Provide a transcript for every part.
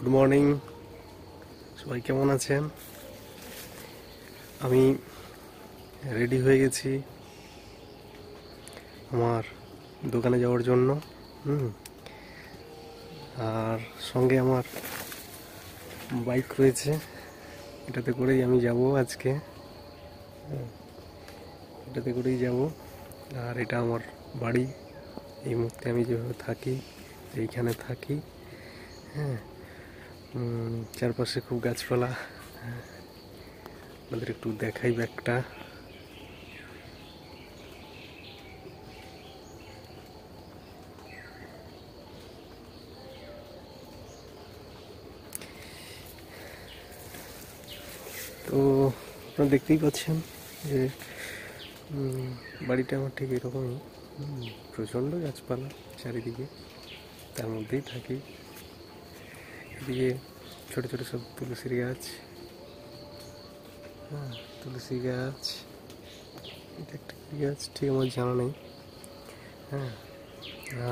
Good morning, সবাই কেমন আছেন? আমি রেডি হয়ে গেছি আমার দোকানে যাওয়ার জন্য। আর সঙ্গে আমার বাইক রয়েছে, এটাতে করেই আমি যাব আজকে। এটাতে করেই যাব। আর এটা আমার বাড়ি। এই মুহূর্তে আমি যেভাবে থাকি, এইখানে থাকি। হ্যাঁ, চারপাশে খুব গাছপালা। আপনাদের একটু দেখাই ব্যাগটা। তো আপনারা দেখতেই পাচ্ছেন যে বাড়িটা আমার ঠিক এরকমই। প্রচণ্ড গাছপালা চারিদিকে, তার মধ্যেই থাকি। এদিকে ছোটো ছোটো সব তুলসীর গাছ। তুলসী গাছ, এটা একটা কী গাছ ঠিক আমার জানা নেই।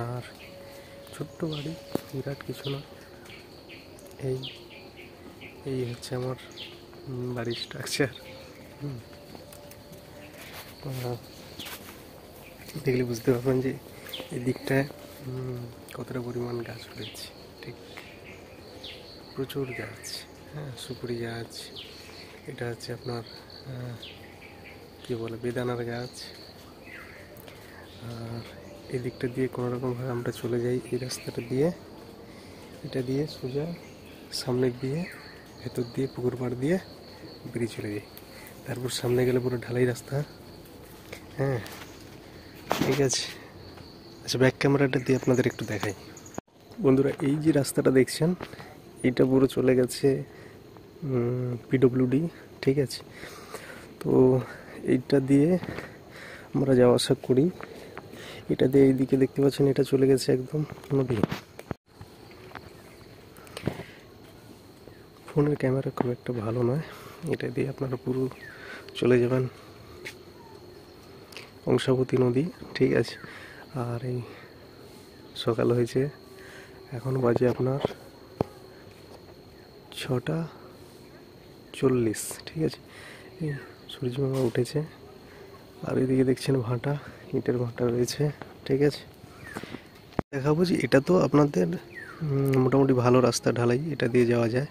আর ছোট্ট বাড়ি, বিরাট কিছু না। এই হচ্ছে আমার বাড়ির স্ট্রাকচার। দেখলে বুঝতে পারবেন যে এই দিকটায় কতটা পরিমাণ গাছ রয়েছে। ঠিক প্রচুর গাছ। সুপুরি গাছ, এটা হচ্ছে আপনার কী বলে বেদানার গাছ। আর এই দিকটা দিয়ে কোনোরকমভাবে আমরা চলে যাই এই রাস্তাটা দিয়ে। এটা দিয়ে সোজা সামনের দিয়ে ভেতর দিয়ে পুকুর পাড় দিয়ে বেরিয়ে চলে যাই। তারপর সামনে গেলে পুরো ঢালাই রাস্তা। ঠিক আছে। আচ্ছা, ব্যাক ক্যামেরাটা দিয়ে আপনাদের একটু দেখাই। বন্ধুরা, এই যে রাস্তাটা দেখছেন, এইটা পুরো চলে গেছে পিডব্লিউডি। ঠিক আছে, তো এইটা দিয়ে আমরা যাওয়া আসা করি। এটা দিয়ে এইদিকে দেখতে পাচ্ছেন, এটা চলে গেছে একদম নদী। ফোনের ক্যামেরা খুব একটা ভালো নয়, এটা দিয়ে আপনারা পুরো চলে যাবেন কংসাবতী নদী। ঠিক আছে। আর এই সকাল হয়েছে, এখন বাজে আপনার 6:40। ঠিক আছে, এই সূর্যমামা উঠেছে। আর এদিকে দেখছেন ভাটা, ইটের ভাটা রয়েছে। ঠিক আছে, দেখাবো যে এটা তো আপনাদের মোটামুটি ভালো রাস্তা, ঢালাই, এটা দিয়ে যাওয়া যায়।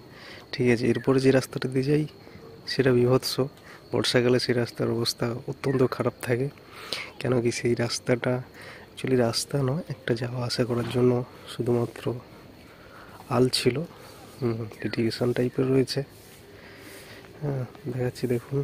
ঠিক আছে, এরপরে যে রাস্তাটা দিয়ে যাই সেটা বিভৎস। বর্ষাকালে সেই রাস্তার অবস্থা অত্যন্ত খারাপ থাকে। কেন কি, সেই রাস্তাটা অ্যাকচুয়ালি রাস্তা নয়, একটা যাওয়া আসা করার জন্য শুধুমাত্র আল ছিল। লিটিগেশন টাইপের রয়েছে। দেখাচ্ছি, দেখুন।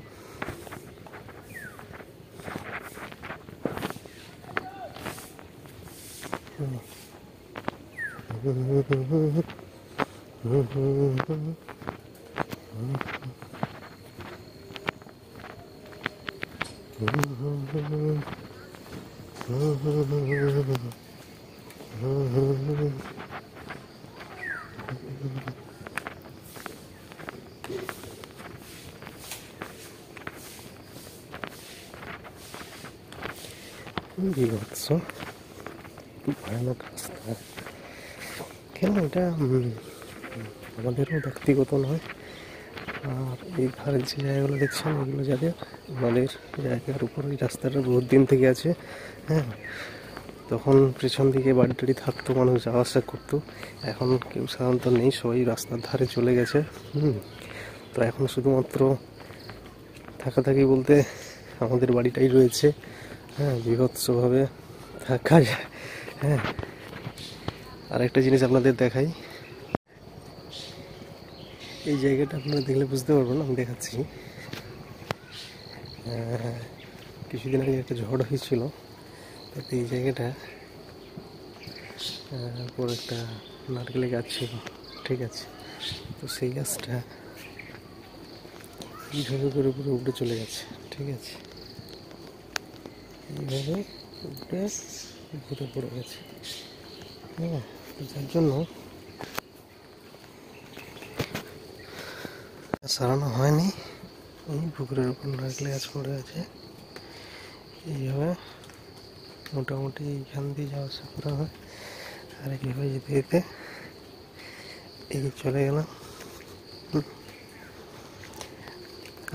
বিভৎস, খুব ভয়ানক রাস্তা। কেন, এটা আমাদেরও ব্যক্তিগত নয়। আর এই ধারের যে জায়গাগুলো দেখছেন, এগুলো যাদের আমাদের জায়গার উপর ওই রাস্তাটা বহুত দিন থেকে আছে। তখন পেছন দিকে বাড়ি টাড়ি থাকতো, মানুষ যাওয়া আসা করতো। এখন কেউ সাধারণত নেই, সবাই রাস্তার ধারে চলে গেছে। তো এখন শুধুমাত্র থাকাথাকি বলতে আমাদের বাড়িটাই রয়েছে। বিভৎসভাবে থাকা যায়। আর একটা জিনিস আপনাদের দেখাই, এই জায়গাটা আপনারা দেখলে বুঝতে পারবেন, আমি দেখাচ্ছি। কিছুদিন আগে একটা ঝড় হয়েছিল, তাতে এই জায়গাটা পর একটা নারকেলের গাছ ছিল। ঠিক আছে, তো সেই গাছটা এইভাবে করে উপরে উঠে চলে গেছে। ঠিক আছে, এইভাবে উঠে ঘুরে পড়ে গেছে। যার জন্য সারানো হয়নি। এই পুকুরের উপর নারকেল গাছ পড়ে আছে। এইভাবে মোটামুটি এইখান দিয়ে যাওয়া আসা করা হয়। আর এইভাবে যেতে যেতে এই চলে গেলাম।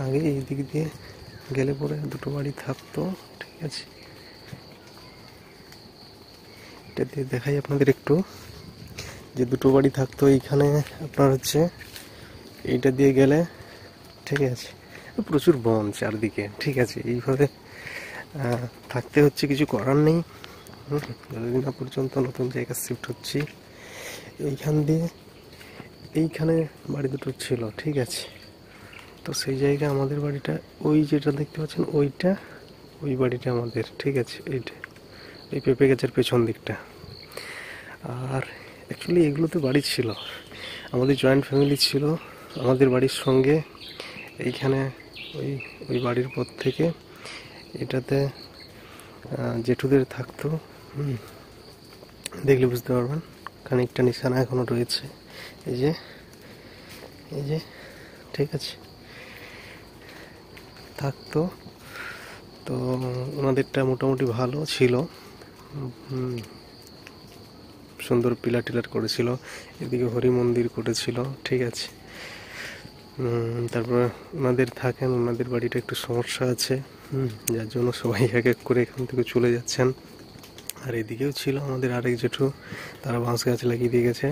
আগে এই দিক দিয়ে গেলে পরে দুটো বাড়ি থাকতো, ঠিক আছে। এটা দিয়ে দেখাই আপনাদের একটু, যে দুটো বাড়ি থাকতো এইখানে আপনার হচ্ছে এইটা দিয়ে গেলে, ঠিক আছে। প্রচুর বন চারদিকে, ঠিক আছে। এইভাবে থাকতে হচ্ছে, কিছু করার নেই। যতদিন না পর্যন্ত নতুন জায়গা শিফট হচ্ছি। এইখান দিয়ে এইখানে বাড়ি দুটো ছিল, ঠিক আছে। তো সেই জায়গায় আমাদের বাড়িটা, ওই যেটা দেখতে পাচ্ছেন ওইটা, ওই বাড়িটা আমাদের, ঠিক আছে। এইটা এই পেঁপে গাছের পেছন দিকটা। আর অ্যাকচুয়ালি এগুলোতে বাড়ি ছিল, আমাদের জয়েন্ট ফ্যামিলি ছিল আমাদের বাড়ির সঙ্গে। এইখানে ওই ওই বাড়ির পর থেকে এটাতে জেঠুদের থাকতো। দেখলে বুঝতে পারবেন, খানিকটা নিশানা এখনো রয়েছে, এই যে, এই যে, ঠিক আছে, থাকতো। তো ওনাদেরটা মোটামুটি ভালো ছিল, সুন্দর পিলার টিলার করেছিল, এদিকে হরি মন্দির করেছিল, ঠিক আছে। তারপর ওনাদের থাকেন, ওনাদের বাড়িটা একটু সমস্যা আছে, যার জন্য সবাই এক এক করে এখান থেকে চলে যাচ্ছেন। আর এদিকেও ছিল আমাদের আরেক জেঠু, তারা বাঁশ গাছ লাগিয়ে দিয়ে গেছে।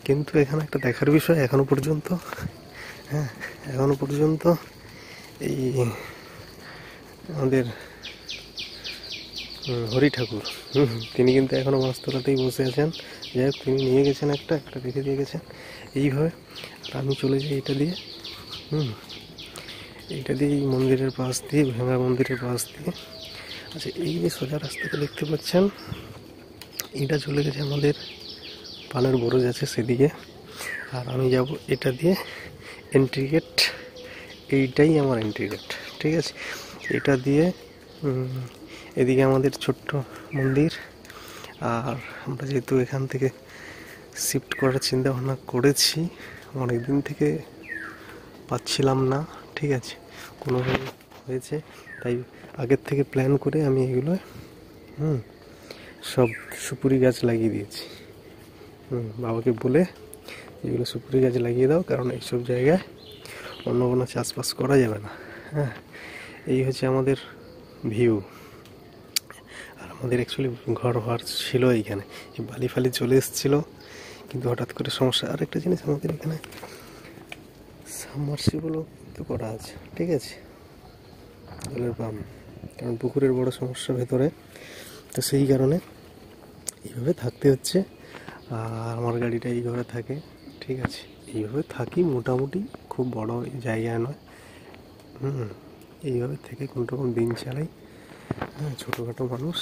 কিন্তু এখানে একটা দেখার বিষয়, এখনো পর্যন্ত, হ্যাঁ, এখনো পর্যন্ত এই আমাদের হরি ঠাকুর, তিনি কিন্তু এখনো বাঁশতলাতেই বসে আছেন। যাই হোক, তিনি নিয়ে গেছেন, একটা রেখে দিয়ে গেছেন এইভাবে। আর আমি চলে যাই এটা দিয়ে, এইটা দিয়ে এই মন্দিরের পাশ দিয়ে, ভাঙা মন্দিরের পাশ দিয়ে। আচ্ছা, এই যে সোজা রাস্তাটা দেখতে পাচ্ছেন, এটা চলে গেছে আমাদের পানের বরজ আছে সেদিকে। আর আমি যাব এটা দিয়ে এন্ট্রি গেট, এইটাই আমার এন্ট্রি গেট, ঠিক আছে। এটা দিয়ে এদিকে আমাদের ছোট্ট মন্দির। আর আমরা যেহেতু এখান থেকে শিফট করার চিন্তা ভাবনা করেছি, অনেক দিন থেকে পাচ্ছিলাম না, ঠিক আছে, কোনোভাবে হয়েছে, তাই আগের থেকে প্ল্যান করে আমি এগুলো সব সুপুরি গাছ লাগিয়ে দিয়েছি। বাবাকে বলে এগুলো সুপুরি গাছ লাগিয়ে দাও, কারণ এইসব জায়গায় অন্য কোনো চাষবাস করা যাবে না। হ্যাঁ, এই হচ্ছে আমাদের ভিউ। আর আমাদের অ্যাকচুয়ালি ঘর হওয়ার ছিল এইখানে, এই বালি ফালি চলে এসেছিলো, কিন্তু হঠাৎ করে সমস্যা। আর একটা জিনিস, আমাদের এখানে সাবমার্সিবলও তো করা আছে, ঠিক আছে, জলের পাম্প, কারণ পুকুরের বড় সমস্যা ভেতরে। তো সেই কারণে এইভাবে থাকতে হচ্ছে। আর আমার গাড়িটা এই ঘরে থাকে, ঠিক আছে। এইভাবে থাকি, মোটামুটি খুব বড় জায়গায় নয়, এইভাবে থেকে কোনোরকম দিন চালাই। হ্যাঁ, ছোটোখাটো মানুষ।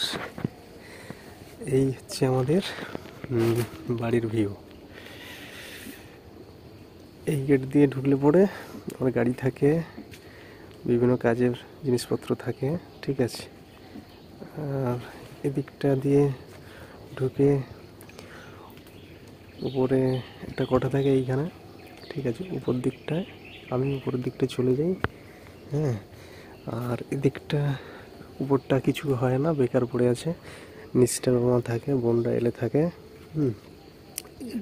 এই হচ্ছে আমাদের বাড়ির ভিউ। এই গেট দিয়ে ঢুকলে পরে আমার গাড়ি থাকে, বিভিন্ন কাজের জিনিসপত্র থাকে, ঠিক আছে। আর এদিকটা দিয়ে ঢুকে উপরে একটা কোঠা থাকে এইখানে, ঠিক আছে, উপর দিকটায়। আমি উপরের দিকটায় চলে যাই, হ্যাঁ। আর এদিকটা উপরটা কিছু হয় না, বেকার পড়ে আছে, নিচটা বাবা থাকে, বোনরা এলে থাকে।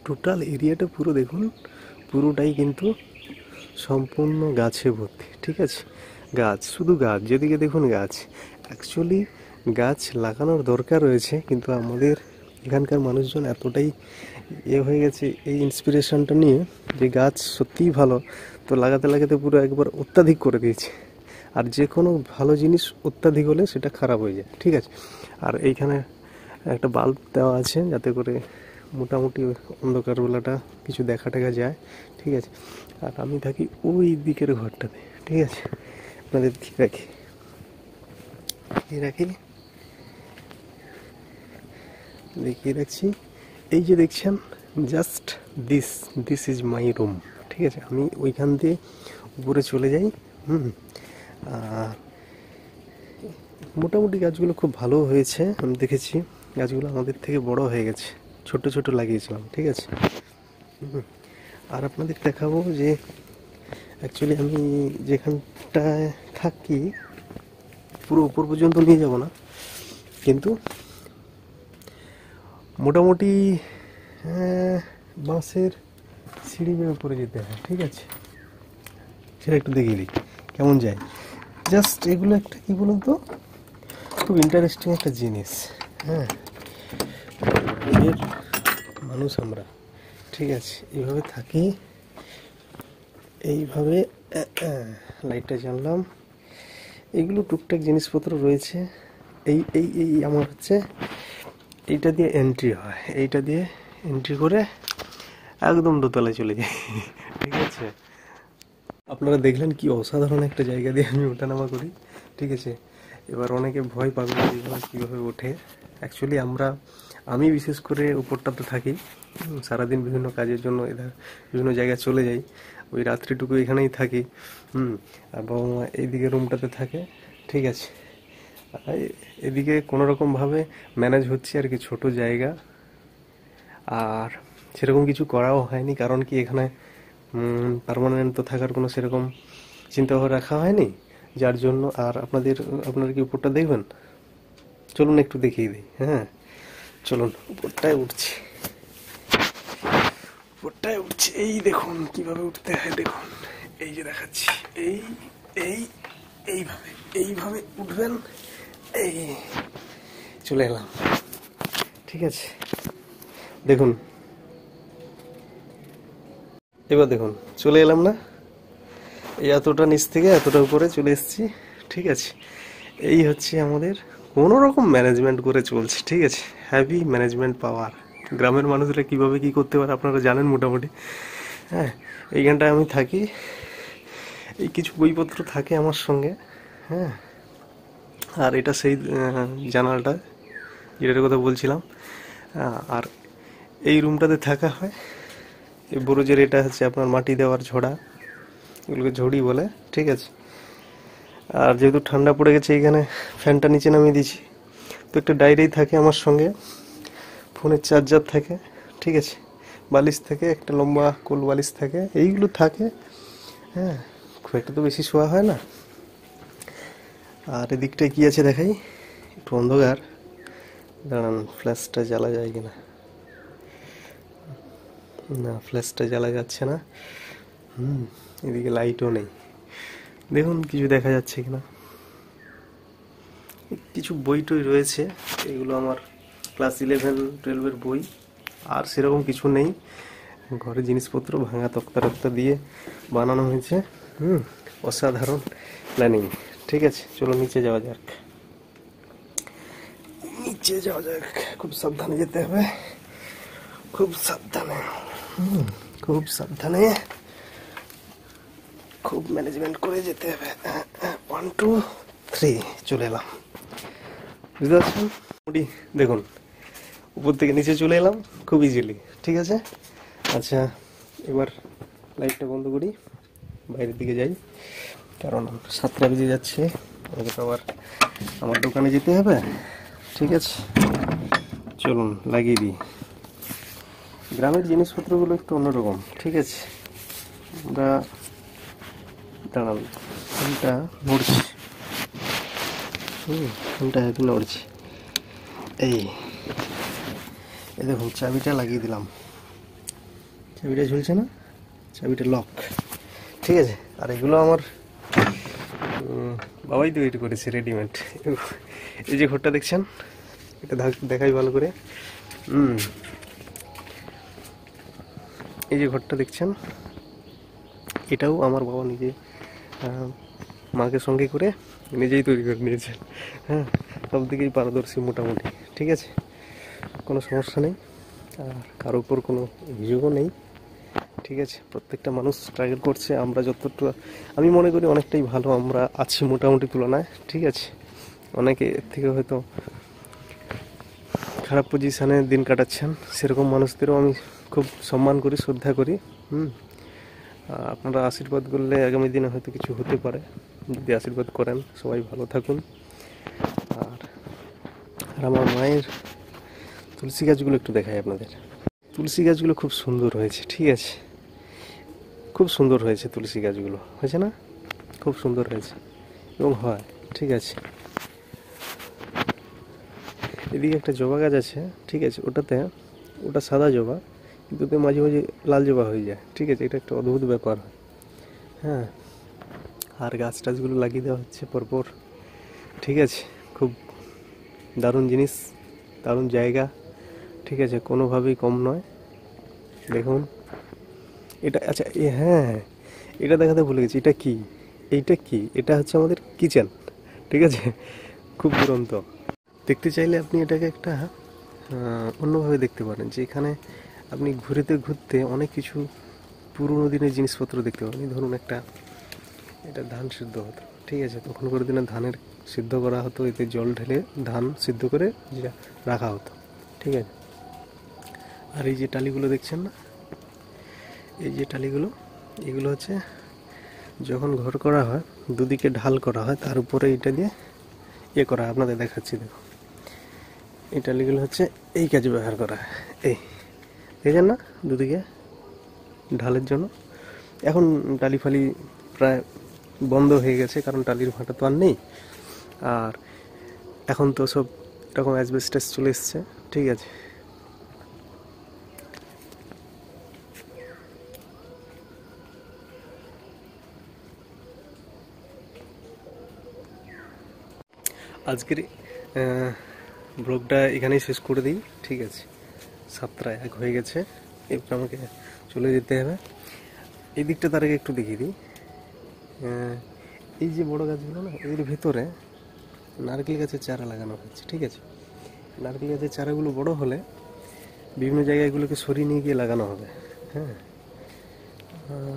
টোটাল এরিয়াটা পুরো দেখুন, পুরোটাই কিন্তু সম্পূর্ণ গাছে ভর্তি, ঠিক আছে। গাছ, শুধু গাছ, যেদিকে দেখুন গাছ। অ্যাকচুয়ালি গাছ লাগানোর দরকার রয়েছে, কিন্তু আমাদের এখানকার মানুষজন এতটাই হয়ে গেছে এই ইন্সপিরেশনটা নিয়ে, যে গাছ সত্যিই ভালো, তো লাগাতে লাগাতে পুরো একবার অত্যাধিক করে দিয়েছে। আর যে কোনো ভালো জিনিস অত্যাধিক হলে সেটা খারাপ হয়ে যায়, ঠিক আছে। আর এইখানে একটা বাল্ব দেওয়া আছে, যাতে করে মোটামুটি অন্ধকারবেলাটা কিছু দেখা টেকা যায়, ঠিক আছে। আর আমি থাকি ওই দিকের ঘরটাতে, ঠিক আছে। আপনাদের দেখিয়ে রাখছি। এই যে দেখছেন, just this is my room, ঠিক আছে। আমি ওইখান দিয়ে উপরে চলে যাই। আর মোটামুটি গাছগুলো খুব ভালো হয়েছে, আমি দেখেছি গাছগুলো আমাদের থেকে বড় হয়ে গেছে, ছোট ছোট লাগিয়েছিলাম, ঠিক আছে। আর আপনাদের দেখাবো যে অ্যাকচুয়ালি আমি যেখানটায় থাকি, পুরো উপর পর্যন্ত নিয়ে যাব না, কিন্তু মোটামুটি বাঁশের সিঁড়ি বেয়ে উপরে যেতে হয়, ঠিক আছে? সেটা একটু দেখিয়ে দিই কেমন যায়। জাস্ট এগুলো একটা কী বলুন তো, খুব ইন্টারেস্টিং একটা জিনিস। হ্যাঁ, এর মানুষ আমরা, ঠিক আছে? এইভাবে থাকি, এইভাবে লাইটটা জ্বাললাম, এইগুলো টুকটাক জিনিসপত্র রয়েছে। এই এই এই আমার হচ্ছে এইটা দিয়ে এন্ট্রি হয়, এইটা দিয়ে এন্ট্রি করে একদম দোতলায় চলে যাই, ঠিক আছে? আপনারা দেখলেন কি অসাধারণ একটা জায়গা দিয়ে আমি ওঠানামা করি, ঠিক আছে? এবার অনেকে ভয় পাবে কীভাবে ওঠে। অ্যাকচুয়ালি আমি বিশেষ করে উপরটাতে থাকি, সারাদিন বিভিন্ন কাজের জন্য বিভিন্ন জায়গায় চলে যাই, ওই রাত্রিটুকু এখানেই থাকি, এবং এইদিকে রুমটাতে থাকে, ঠিক আছে? এদিকে কোনোরকমভাবে ম্যানেজ হচ্ছে আর কি, ছোট জায়গা, আর সেরকম কিছু করাও হয়নি, কারণ কি এখানে পার্মানেন্ট তো থাকার কোনো সেরকম চিন্তাভাবনা রাখা হয়নি, যার জন্য। আর আপনারা কি উপরটা দেখবেন? চলুন একটু দেখিয়ে দিই। হ্যাঁ, চলুন উপরটায় উঠছি, উপরটায় উঠছি। এই দেখুন কিভাবে উঠতে হয়, দেখুন এই যে দেখাচ্ছি, এই এই এইভাবে এইভাবে উঠবেন, এই চলে এলাম, ঠিক আছে? দেখুন, এবার দেখুন চলে এলাম না, এই এতটা নিচ থেকে এতটা উপরে চলে এসেছি, ঠিক আছে? এই হচ্ছে আমাদের কোনো রকম ম্যানেজমেন্ট করে চলছে, ঠিক আছে? হ্যাভি ম্যানেজমেন্ট পাওয়ার। গ্রামের মানুষরা কিভাবে কি করতে পারে আপনারা জানেন মোটামুটি। হ্যাঁ, এইখানটায় আমি থাকি, এই কিছু বইপত্র থাকে আমার সঙ্গে। হ্যাঁ, আর এটা সেই জানালাটা যেটার কথা বলছিলাম। আর এই রুমটাতে থাকা হয়। এই বরজের এটা হচ্ছে আপনার মাটি দেওয়ার ঝোড়া, এগুলোকে ঝুড়ি বলে, ঠিক আছে? আর যেহেতু ঠান্ডা পড়ে গেছে, এখানে ফ্যানটা নিচে নামিয়ে দিয়েছি। তো একটা ডায়েরি থাকে আমার সঙ্গে, ফোনের চার্জার থাকে, ঠিক আছে? বালিশ থাকে, একটা লম্বা কোল বালিশ থাকে, এইগুলো থাকে। হ্যাঁ, খুব একটা তো বেশি শোয়া হয় না। আর এদিকটায় কি আছে দেখাই, একটু অন্ধকার, দাঁড়ান ফ্ল্যাশটা জ্বালা যায় কিনা। না, ফ্ল্যাশটা জ্বালা যাচ্ছে না। এদিকে লাইটও নেই, দেখুন কিছু দেখা যাচ্ছে কিনা। কিছু বই টই রয়েছে, এগুলো আমার ক্লাস 11-12-এর বই। আর সেরকম কিছু নেই, ঘরে জিনিসপত্র ভাঙা তক্তা টক্তা দিয়ে বানানো হয়েছে। অসাধারণ প্ল্যানিং, ঠিক আছে? চলো নিচে যাওয়া যাক, নিচে যাওয়া যাক। খুব সাবধানে যেতে হবে, খুব সাবধানে, খুব সাবধানে, খুব ম্যানেজমেন্ট করে যেতে হবে। 1 2 3 চলে এলাম, বুঝতে পারছেন? দেখুন উপর থেকে নিচে চলে এলাম খুব ইজিলি, ঠিক আছে? আচ্ছা, এবার লাইটটা বন্ধ করি, বাইরের দিকে যাই, কারণ 7টা বেজে যাচ্ছে, আমাকে তো আবার আমার দোকানে যেতে হবে, ঠিক আছে? চলুন লাগিয়ে দিই। গ্রামের জিনিসপত্রগুলো একটু অন্যরকম, ঠিক আছে? আমরা দাঁড়ান, ফোনটা নড়ছি, ফোনটা হ্যাপি নড়ছি। এই দেখুন চাবিটা লাগিয়ে দিলাম, চাবিটা ঝুলছে না, চাবিটা লক, ঠিক আছে? আর এগুলো আমার বাবাই তৈরি করেছে রেডিমেড। এই যে ঘরটা দেখছেন, এটা দেখাই ভালো করে। এই যে ঘরটা দেখছেন, এটাও আমার বাবা নিজে মাকে সঙ্গে করে নিজেই তৈরি করে নিয়েছেন। হ্যাঁ, সব দিকেই পারদর্শী মোটামুটি, ঠিক আছে? কোনো সমস্যা নেই, আর কারোর উপর কোনো অভিযোগও নেই, ঠিক আছে? প্রত্যেকটা মানুষ স্ট্রাগল করছে, আমরা যতটুকু আমি মনে করি অনেকটাই ভালো আমরা আছি মোটামুটি তুলনায়, ঠিক আছে? অনেকে এর থেকে হয়তো খারাপ পজিশানে দিন কাটাচ্ছেন, সেরকম মানুষদেরও আমি খুব সম্মান করি, শ্রদ্ধা করি। আপনারা আশীর্বাদ করলে আগামী দিনে হয়তো কিছু হতে পারে, যদি আশীর্বাদ করেন। সবাই ভালো থাকুন। আর আমার মায়ের তুলসী গাছগুলো একটু দেখাই আপনাদের। তুলসী গাছগুলো খুব সুন্দর হয়েছে, ঠিক আছে? খুব সুন্দর হয়েছে তুলসী গাছগুলো, হয়েছে না? খুব সুন্দর হয়েছে এবং হয়, ঠিক আছে? এদিকে একটা জবা গাছ আছে, ঠিক আছে? ওটা সাদা জবা, কিন্তু মাঝে মাঝে লাল জবা হয়ে যায়, ঠিক আছে, এটা একটা অদ্ভুত ব্যাপার। হ্যাঁ, আর গাছ টাছগুলো লাগিয়ে দেওয়া হচ্ছে পরপর, ঠিক আছে। খুব দারুণ জিনিস, দারুণ জায়গা, ঠিক আছে, কোনোভাবেই কম নয়। দেখুন এটা, আচ্ছা হ্যাঁ, এটা দেখাতে ভুলে গেছি, এটা কি, এইটা কি, এটা হচ্ছে আমাদের কিচেন, ঠিক আছে, খুব দুরন্ত। দেখতে চাইলে আপনি এটাকে একটা অন্যভাবে দেখতে পারেন, যে এখানে আপনি ঘুরতে ঘুরতে অনেক কিছু পুরোনো দিনের জিনিসপত্র দেখতে পাবেন। এই ধরুন একটা, এটা ধান সিদ্ধ হতো, ঠিক আছে, তখনকার দিনে ধানের সিদ্ধ করা হতো, এতে জল ঢেলে ধান সিদ্ধ করে যেটা রাখা হতো, ঠিক আছে। আর এই যে টালিগুলো দেখছেন না, এই যে টালিগুলো, এগুলো হচ্ছে যখন ঘর করা হয়, দুদিকে ঢাল করা হয়, তার উপরে এটা দিয়ে ইয়ে করা হয়। আপনাদের দেখাচ্ছি, দেখো, এই টালিগুলো হচ্ছে এই কাজে ব্যবহার করা হয়। এই দেখেন না, দুদিকে ঢালের জন্য। এখন টালি ফালি প্রায় বন্ধ হয়ে গেছে, কারণ টালির ভাঁটা তো আর নেই। আর এখন তো সব এরকম অ্যাসবেস্টাস চলে এসছে, ঠিক আছে। আজকের ব্লগটা এখানেই শেষ করে দিই, ঠিক আছে। 7:01 হয়ে গেছে, এরপর আমাকে চলে যেতে হবে। এই দিকটা তার আগে একটু দেখিয়ে দিই। এই যে বড় গাছগুলো না, এর ভেতরে নারকেল গাছের চারা লাগানো হয়েছে, ঠিক আছে। নারকেল গাছের চারাগুলো বড় হলে বিভিন্ন জায়গায় এগুলোকে সরিয়ে নিয়ে গিয়ে লাগানো হবে। হ্যাঁ,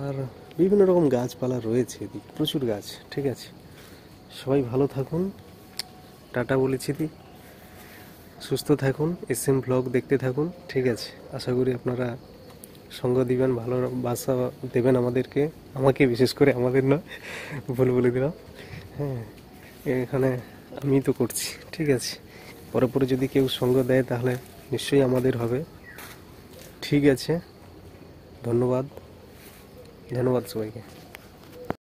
আর বিভিন্ন রকম গাছপালা রয়েছে এদিকে, প্রচুর গাছ, ঠিক আছে। সবাই ভালো থাকুন, টাটা বলেছি দি, সুস্থ থাকুন, SM ব্লগ দেখতে থাকুন, ঠিক আছে। আশা করি আপনারা সঙ্গ দিবেন, ভালোবাসা দেবেন আমাদেরকে, আমাকে বিশেষ করে, আমাদের নয়, ভুল বলে দিলাম। হ্যাঁ, এখানে আমি তো করছি, ঠিক আছে। পরে পরে যদি কেউ সঙ্গ দেয় তাহলে নিশ্চয়ই আমাদের হবে, ঠিক আছে। ধন্যবাদ, ধন্যবাদ সবাইকে।